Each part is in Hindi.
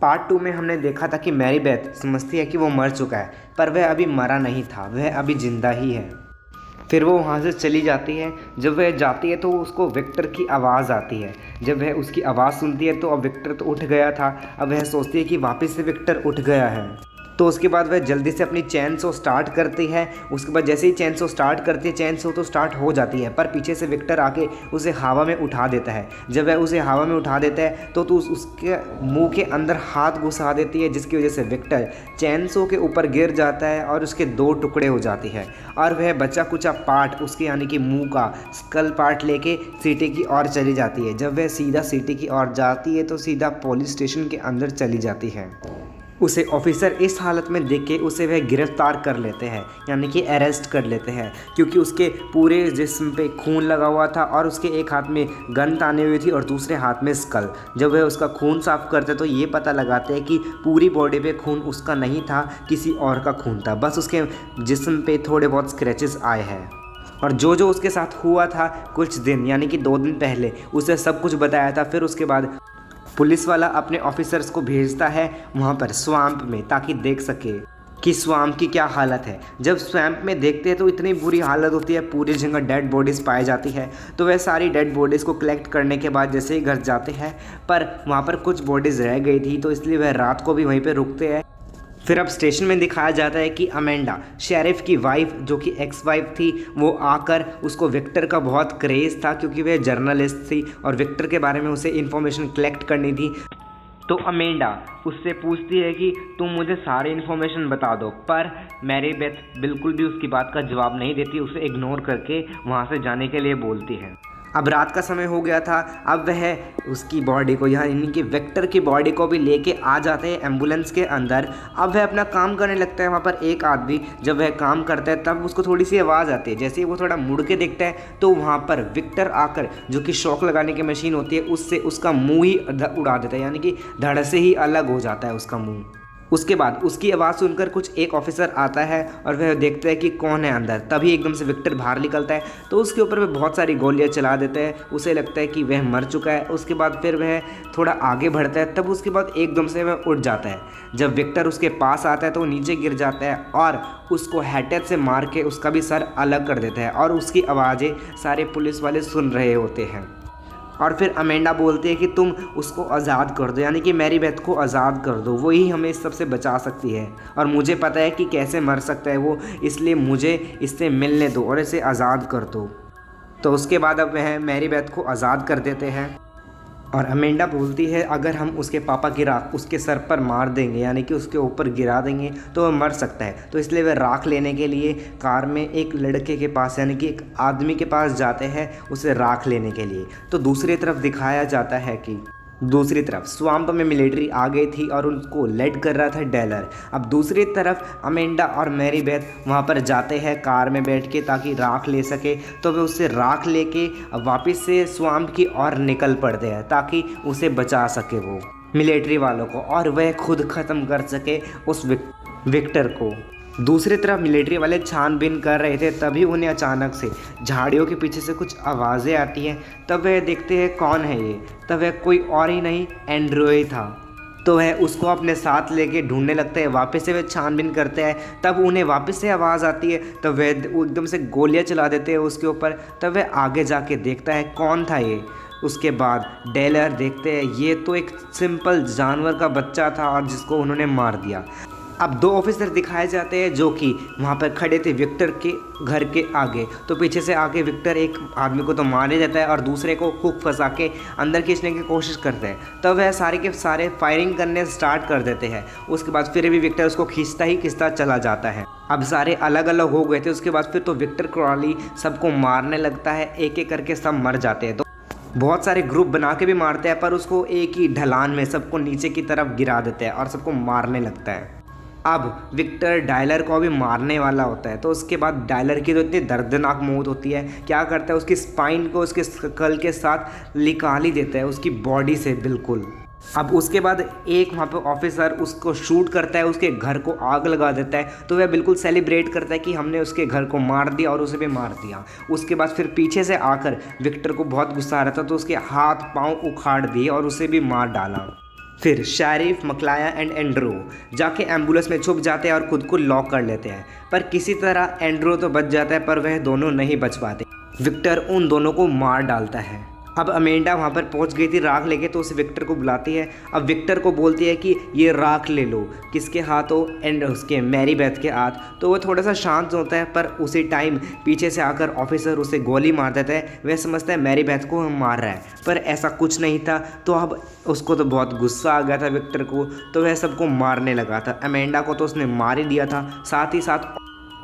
पार्ट 2 में हमने देखा था कि मैरी बेथ समझती है कि वो मर चुका है, पर वह अभी मरा नहीं था, वह अभी ज़िंदा ही है। फिर वो वहाँ से चली जाती है। जब वह जाती है तो उसको विक्टर की आवाज़ आती है। जब वह उसकी आवाज़ सुनती है तो अब विक्टर तो उठ गया था। अब वह सोचती है कि वापस से विक्टर उठ गया है। तो उसके बाद वह जल्दी से अपनी चैन सो स्टार्ट करती है। उसके बाद जैसे ही चैन सो स्टार्ट करती है, चैन सो तो स्टार्ट हो जाती है, पर पीछे से विक्टर आके उसे हवा में उठा देता है। जब वह उसे हवा में उठा देता है तो उसके मुंह के अंदर हाथ घुसा देती है, जिसकी वजह से विक्टर चैन सो के ऊपर गिर जाता है और उसके 2 टुकड़े हो जाते हैं। और वह बचा कुचा पार्ट उसके यानी कि मुँह का स्कल पार्ट लेके सिटी की ओर चली जाती है। जब वह सीधा सिटी की ओर जाती है तो सीधा पुलिस स्टेशन के अंदर चली जाती है। उसे ऑफिसर इस हालत में देख के उसे वह गिरफ्तार कर लेते हैं, यानी कि अरेस्ट कर लेते हैं, क्योंकि उसके पूरे जिस्म पे खून लगा हुआ था और उसके एक हाथ में गन तानी हुई थी और दूसरे हाथ में स्कल। जब वह उसका खून साफ करते तो ये पता लगाते हैं कि पूरी बॉडी पे खून उसका नहीं था, किसी और का खून था, बस उसके जिस्म पे थोड़े बहुत स्क्रैचेस आए हैं। और जो उसके साथ हुआ था कुछ दिन यानी कि 2 दिन पहले उसे सब कुछ बताया था। फिर उसके बाद पुलिस वाला अपने ऑफिसर्स को भेजता है वहाँ पर स्वैम्प में, ताकि देख सके कि स्वैम्प की क्या हालत है। जब स्वैम्प में देखते हैं तो इतनी बुरी हालत होती है, पूरी जगह डेड बॉडीज़ पाई जाती है। तो वह सारी डेड बॉडीज़ को कलेक्ट करने के बाद जैसे ही घर जाते हैं, पर वहाँ पर कुछ बॉडीज़ रह गई थी, तो इसलिए वह रात को भी वहीं पर रुकते हैं। फिर अब स्टेशन में दिखाया जाता है कि अमेंडा शेरिफ की वाइफ, जो कि एक्स वाइफ थी, वो आकर उसको विक्टर का बहुत क्रेज़ था, क्योंकि वह जर्नलिस्ट थी और विक्टर के बारे में उसे इन्फॉर्मेशन कलेक्ट करनी थी। तो अमेंडा उससे पूछती है कि तुम मुझे सारी इन्फॉर्मेशन बता दो, पर मैरी बेथ बिल्कुल भी उसकी बात का जवाब नहीं देती, उसे इग्नोर करके वहाँ से जाने के लिए बोलती है। अब रात का समय हो गया था। अब वह उसकी बॉडी को, यानी कि विक्टर की बॉडी को भी लेके आ जाते हैं एम्बुलेंस के अंदर। अब वह अपना काम करने लगता है। वहाँ पर एक आदमी जब वह काम करता है तब उसको थोड़ी सी आवाज़ आती है। जैसे ही वो थोड़ा मुड़ के देखता है तो वहाँ पर विक्टर आकर, जो कि शॉक लगाने की मशीन होती है, उससे उसका मुँह ही उड़ा देता है, यानी कि धड़ से ही अलग हो जाता है उसका मुँह। उसके बाद उसकी आवाज़ सुनकर कुछ एक ऑफिसर आता है और वह देखता है कि कौन है अंदर। तभी एकदम से विक्टर बाहर निकलता है, तो उसके ऊपर वह बहुत सारी गोलियां चला देते हैं। उसे लगता है कि वह मर चुका है। उसके बाद फिर वह थोड़ा आगे बढ़ता है, तब उसके बाद एकदम से वह उठ जाता है। जब विक्टर उसके पास आता है तो वो नीचे गिर जाता है और उसको हैटेट से मार के उसका भी सर अलग कर देता है, और उसकी आवाज़ें सारे पुलिस वाले सुन रहे होते हैं। और फिर अमेंडा बोलती है कि तुम उसको आज़ाद कर दो, यानी कि मैरी बेथ को आज़ाद कर दो, वही हमें इस सब से बचा सकती है, और मुझे पता है कि कैसे मर सकता है वो, इसलिए मुझे इससे मिलने दो और इसे आज़ाद कर दो। तो उसके बाद अब वह मैरी बेथ को आज़ाद कर देते हैं। और अमेंडा बोलती है अगर हम उसके पापा की राख उसके सर पर मार देंगे, यानी कि उसके ऊपर गिरा देंगे, तो वह मर सकता है। तो इसलिए वह राख लेने के लिए कार में एक लड़के के पास, यानी कि एक आदमी के पास जाते हैं उसे राख लेने के लिए। तो दूसरी तरफ दिखाया जाता है कि दूसरी तरफ स्वैम्प में मिलिट्री आ गई थी और उनको लेड कर रहा था डेलर। अब दूसरी तरफ अमेंडा और मैरी बेथ वहाँ पर जाते हैं कार में बैठ के, ताकि राख ले सके। तो वे उससे राख लेके वापस से स्वैम्प की ओर निकल पड़ते हैं, ताकि उसे बचा सके वो मिलिट्री वालों को, और वह खुद ख़त्म कर सके उस विक्टर को। दूसरी तरफ मिलिट्री वाले छानबीन कर रहे थे, तभी उन्हें अचानक से झाड़ियों के पीछे से कुछ आवाज़ें आती हैं। तब वह देखते हैं कौन है ये। तब वह कोई और ही नहीं, एंड्रॉय था। तो वह उसको अपने साथ लेके ढूंढने लगते हैं। वापस से वह छानबीन करते हैं, तब उन्हें वापस से आवाज़ आती है। तब वह एकदम से गोलियां चला देते हैं उसके ऊपर। तब वह आगे जाके देखता है कौन था ये। उसके बाद डेलर देखते हैं ये तो एक सिंपल जानवर का बच्चा था और जिसको उन्होंने मार दिया। अब 2 ऑफिसर दिखाए जाते हैं जो कि वहाँ पर खड़े थे विक्टर के घर के आगे। तो पीछे से आके विक्टर एक आदमी को तो मार ही देता है और दूसरे को हुक फंसा के अंदर खींचने की कोशिश करते हैं। तब वह सारे के सारे फायरिंग करने स्टार्ट कर देते हैं। उसके बाद फिर भी विक्टर उसको खींचता चला जाता है। अब सारे अलग अलग हो गए थे। उसके बाद फिर तो विक्टर क्रॉली सबको मारने लगता है, एक एक करके सब मर जाते हैं। तो बहुत सारे ग्रुप बना के भी मारते हैं, पर उसको एक ही ढलान में सबको नीचे की तरफ गिरा देते हैं और सबको मारने लगता है। अब विक्टर डायलर को भी मारने वाला होता है। तो उसके बाद डायलर की तो इतनी दर्दनाक मौत होती है, क्या करता है उसकी स्पाइन को उसके स्कल के साथ निकाल ही देता है उसकी बॉडी से बिल्कुल। अब उसके बाद एक वहाँ पे ऑफिसर उसको शूट करता है, उसके घर को आग लगा देता है। तो वह बिल्कुल सेलिब्रेट करता है कि हमने उसके घर को मार दिया और उसे भी मार दिया। उसके बाद फिर पीछे से आकर विक्टर को बहुत गुस्सा आ रहा था, तो उसके हाथ पाँव उखाड़ दिए और उसे भी मार डाला। फिर शेरिफ, मकलाया एंड एंड्रो जाके एम्बुलेंस में छुप जाते हैं और खुद को लॉक कर लेते हैं। पर किसी तरह एंड्रो तो बच जाता है, पर वह दोनों नहीं बच पाते। विक्टर उन दोनों को मार डालता है। अब अमेंडा वहाँ पर पहुँच गई थी राख लेके, तो उसे विक्टर को बुलाती है। अब विक्टर को बोलती है कि ये राख ले लो। किसके हाथों? एंड उसके मैरी बेथ के हाथ। तो वो थोड़ा सा शांत होता है, पर उसी टाइम पीछे से आकर ऑफिसर उसे गोली मार देता है। वह समझता है मैरी बेथ को मार रहा है, पर ऐसा कुछ नहीं था। तो अब उसको तो बहुत गुस्सा आ गया था विक्टर को, तो वह सबको मारने लगा था। अमेंडा को तो उसने मार ही दिया था, साथ ही साथ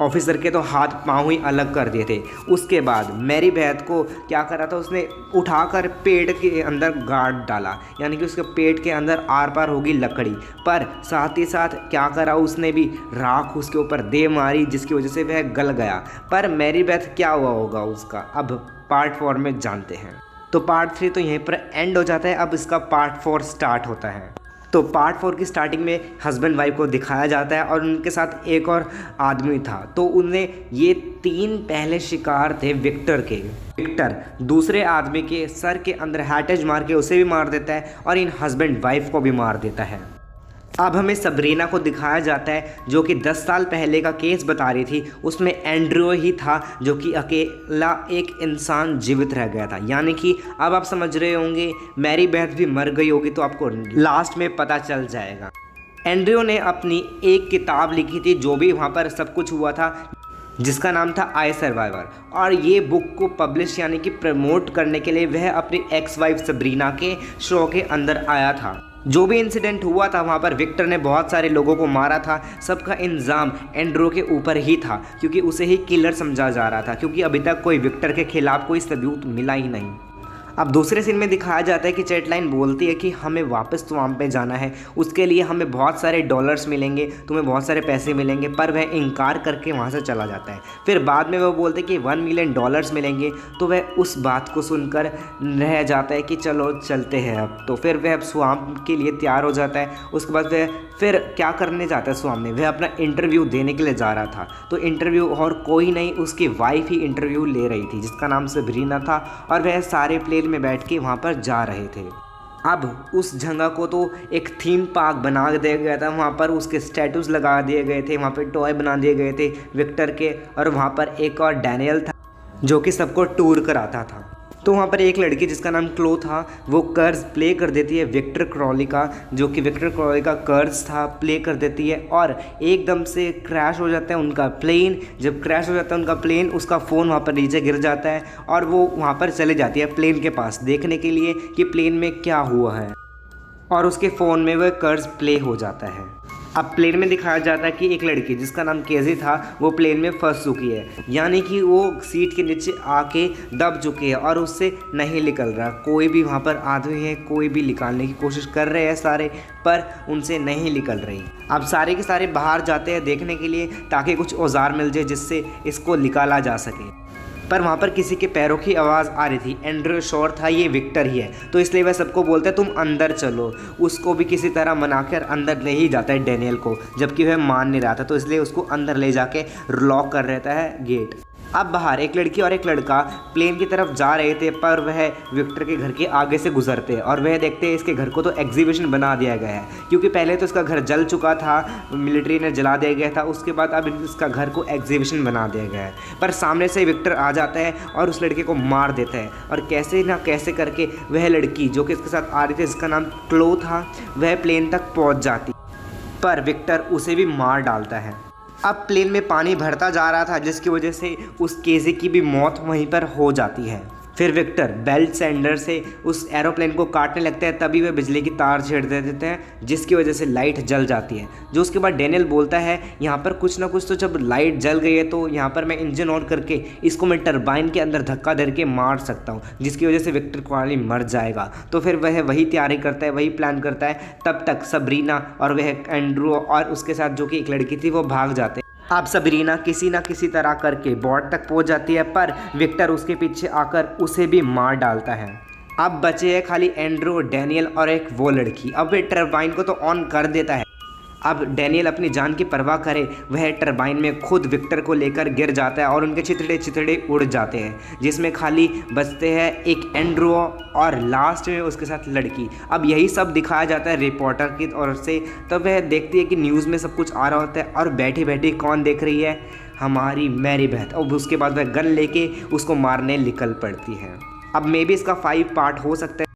ऑफिसर के तो हाथ पाँव ही अलग कर दिए थे। उसके बाद मैरी बेथ को क्या करा था, उसने उठाकर पेट के अंदर गाड़ डाला, यानी कि उसके पेट के अंदर आर पार होगी लकड़ी। पर साथ ही साथ क्या करा, उसने भी राख उसके ऊपर दे मारी, जिसकी वजह से वह गल गया। पर मैरी बेथ क्या हुआ होगा उसका, अब पार्ट 4 में जानते हैं। तो पार्ट 3 तो यहीं पर एंड हो जाता है। अब इसका पार्ट 4 स्टार्ट होता है। तो पार्ट 4 की स्टार्टिंग में हस्बैंड वाइफ को दिखाया जाता है और उनके साथ एक और आदमी था। तो उन्हें ये 3 पहले शिकार थे विक्टर के। विक्टर दूसरे आदमी के सर के अंदर हैटेज मार के उसे भी मार देता है और इन हस्बैंड वाइफ को भी मार देता है। अब हमें सबरीना को दिखाया जाता है, जो कि 10 साल पहले का केस बता रही थी। उसमें एंड्रो ही था जो कि अकेला एक इंसान जीवित रह गया था। यानी कि अब आप समझ रहे होंगे मैरी बेथ भी मर गई होगी, तो आपको लास्ट में पता चल जाएगा। एंड्रो ने अपनी एक किताब लिखी थी, जो भी वहाँ पर सब कुछ हुआ था, जिसका नाम था आई सर्वाइवर। और ये बुक को पब्लिश यानी कि प्रमोट करने के लिए वह अपनी एक्स वाइफ सबरीना के शो के अंदर आया था। जो भी इंसिडेंट हुआ था वहाँ पर विक्टर ने बहुत सारे लोगों को मारा था, सबका इल्ज़ाम एंड्रो के ऊपर ही था, क्योंकि उसे ही किलर समझा जा रहा था, क्योंकि अभी तक कोई विक्टर के खिलाफ कोई सबूत मिला ही नहीं। अब दूसरे सीन में दिखाया जाता है कि चैटलाइन बोलती है कि हमें वापस स्वाम्प पे जाना है, उसके लिए हमें बहुत सारे डॉलर्स मिलेंगे, तुम्हें बहुत सारे पैसे मिलेंगे। पर वह इनकार करके वहाँ से चला जाता है। फिर बाद में वह बोलते कि $1 मिलियन मिलेंगे, तो वह उस बात को सुनकर रह जाता है कि चलो चलते हैं अब। तो फिर वह अब स्वाम्प के लिए तैयार हो जाता है। उसके बाद वह फिर क्या करने जाता है स्वाम्प में, वह अपना इंटरव्यू देने के लिए जा रहा था। तो इंटरव्यू और कोई नहीं, उसकी वाइफ ही इंटरव्यू ले रही थी, जिसका नाम सबरीना था। और वह सारे प्लेन में बैठ के वहाँ पर जा रहे थे। अब उस जगह को तो एक थीम पार्क बना दिया गया था। वहाँ पर उसके स्टैटूज लगा दिए गए थे, वहाँ पर टॉय बना दिए गए थे विक्टर के। और वहाँ पर एक और डैनियल था जो कि सबको टूर कराता था। तो वहाँ पर एक लड़की जिसका नाम क्लो था, वो कर्ज प्ले कर देती है विक्टर क्रॉली का, जो कि विक्टर क्रॉली का कर्ज था, प्ले कर देती है। और एकदम से क्रैश हो जाता है उनका प्लेन। जब क्रैश हो जाता है उनका प्लेन, उसका फ़ोन वहाँ पर नीचे गिर जाता है और वो वहाँ पर चले जाती है प्लेन के पास देखने के लिए कि प्लेन में क्या हुआ है। और उसके फ़ोन में वह कर्ज प्ले हो जाता है। अब प्लेन में दिखाया जाता है कि एक लड़की जिसका नाम केजी था, वो प्लेन में फंस चुकी है, यानी कि वो सीट के नीचे आके दब चुकी है और उससे नहीं निकल रहा। कोई भी वहाँ पर आदमी है, कोई भी निकालने की कोशिश कर रहे हैं सारे, पर उनसे नहीं निकल रही। अब सारे के सारे बाहर जाते हैं देखने के लिए, ताकि कुछ औजार मिल जाए जिससे इसको निकाला जा सके। पर वहाँ पर किसी के पैरों की आवाज़ आ रही थी। एंड्रो श्योर था ये विक्टर ही है, तो इसलिए वह सबको बोलता है तुम अंदर चलो। उसको भी किसी तरह मनाकर अंदर ले ही जाता है डैनियल को, जबकि वह मान नहीं रहा था, तो इसलिए उसको अंदर ले जाके लॉक कर रहता है गेट। अब बाहर एक लड़की और एक लड़का प्लेन की तरफ जा रहे थे, पर वह विक्टर के घर के आगे से गुजरते हैं और वह देखते हैं इसके घर को तो एग्जीबिशन बना दिया गया है, क्योंकि पहले तो इसका घर जल चुका था, मिलिट्री ने जला दिया गया था। उसके बाद अब इसका घर को एग्जीबिशन बना दिया गया है। पर सामने से विक्टर आ जाता है और उस लड़के को मार देता है, और कैसे ना कैसे करके वह लड़की जो कि इसके साथ आ रही थी, जिसका नाम क्लो था, वह प्लेन तक पहुँच जाती, पर विक्टर उसे भी मार डालता है। अब प्लेन में पानी भरता जा रहा था, जिसकी वजह से उस केजी की भी मौत वहीं पर हो जाती है। फिर विक्टर बेल्ट सेंडर से उस एरोप्लेन को काटने लगता है, तभी वह बिजली की तार छेड़ दे देते हैं, जिसकी वजह से लाइट जल जाती है। जो उसके बाद डैनियल बोलता है यहाँ पर कुछ ना कुछ तो, जब लाइट जल गई है तो यहाँ पर मैं इंजन ऑन करके इसको मैं टरबाइन के अंदर धक्का दे के मार सकता हूँ, जिसकी वजह से विक्टर क्रॉली मर जाएगा। तो फिर वह वही तैयारी करता है, वही प्लान करता है। तब तक सबरीना और वह एंड्रू और उसके साथ जो कि एक लड़की थी, वो भाग जाते हैं। अब सबरीना किसी ना किसी तरह करके बोर्ड तक पहुंच जाती है, पर विक्टर उसके पीछे आकर उसे भी मार डालता है। अब बचे हैं खाली एंड्रू, डैनियल और एक वो लड़की। अब वे टरबाइन को तो ऑन कर देता है। अब डैनियल अपनी जान की परवाह करे वह टरबाइन में खुद विक्टर को लेकर गिर जाता है और उनके चिथड़े चिथड़े उड़ जाते हैं, जिसमें खाली बचते हैं एक एंड्रू और लास्ट में उसके साथ लड़की। अब यही सब दिखाया जाता है रिपोर्टर की ओर से। तब वह देखती है कि न्यूज़ में सब कुछ आ रहा होता है और बैठी बैठी कौन देख रही है, हमारी मैरी बेथ। और उसके बाद वह गन लेके उसको मारने निकल पड़ती है। अब मे बी इसका 5 पार्ट हो सकता है।